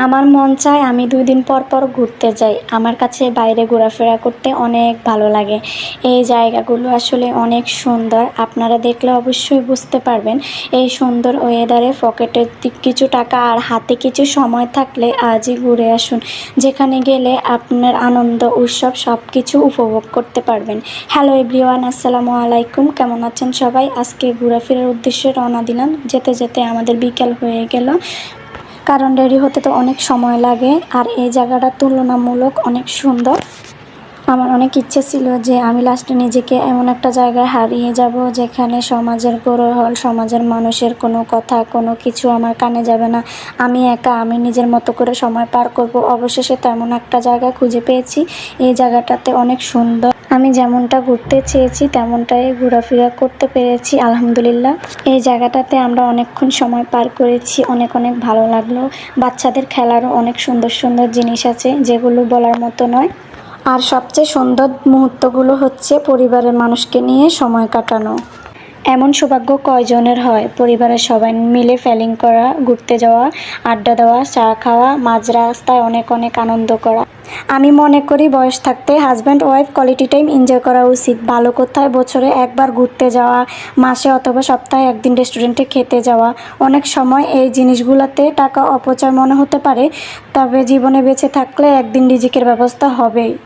আমার মন চায় আমি ২ দিন পর পর ঘুরতে যাই। আমার কাছে বাইরে ঘোরাফেরা করতে অনেক ভালো লাগে। এই জায়গাগুলো আসলে অনেক সুন্দর। আপনারা দেখলে অবশ্যই বুঝতে পারবেন। এই সুন্দর ওয়েদারে পকেটে কিছু টাকা আর হাতে কিছু সময় থাকলে আজই ঘুরে আসুন। যেখানে গেলে আপনার আনন্দ, উৎসব সবকিছু উপভোগ করতে পারবেন। হ্যালো এভরিওয়ান, আসসালামু আলাইকুম। কেমন আছেন সবাই? আজকে ঘোরাফেরার উদ্দেশ্যে রওনা দিলাম। যেতে যেতে আমাদের বিকেল হয়ে গেল। কারণ রেডি হতে তো অনেক সময় লাগে। আর এই জায়গাটা তুলনামূলক অনেক সুন্দর। আমার অনেক ইচ্ছে ছিল যে আমি লাস্টে নিজেকে এমন একটা জায়গায় হারিয়ে যাব যেখানে সমাজের কোলাহল, সমাজের মানুষের কোনো কথা, কোনো কিছু আমার কানে যাবে না। আমি একা, আমি নিজের মতো করে সময় পার করব। অবশেষে তেমন একটা জায়গা খুঁজে পেয়েছি। এই জায়গাটাতে অনেক সুন্দর। আমি যেমনটা ঘুরতে চেয়েছি তেমনটাই ঘোরাফেরা করতে পেরেছি, আলহামদুলিল্লাহ। এই জায়গাটাতে আমরা অনেকক্ষণ সময় পার করেছি। অনেক অনেক ভালো লাগলো। বাচ্চাদের খেলারও অনেক সুন্দর সুন্দর জিনিস আছে যেগুলো বলার মতো নয়। আর সবচেয়ে সুন্দর মুহূর্তগুলো হচ্ছে পরিবারের মানুষকে নিয়ে সময় কাটানো। এমন সৌভাগ্য কয়জনের হয়? পরিবারের সবাই মিলে প্ল্যানিং করা, ঘুরতে যাওয়া, আড্ডা দেওয়া, চা খাওয়া, মাঝ রাস্তায় অনেক অনেক আনন্দ করা। আমি মনে করি বয়স থাকতে husband wife quality time enjoy করা উচিত। ভালো কোথায় বছরে একবার ঘুরতে যাওয়া, মাসে অথবা সপ্তাহে একদিন রেস্টুরেন্টে খেতে যাওয়া। অনেক সময় এই জিনিসগুলোতে টাকা অপচয় মনে হতে পারে, তবে জীবনে বেঁচে থাকলে একদিন রিজিকের ব্যবস্থা হবেই।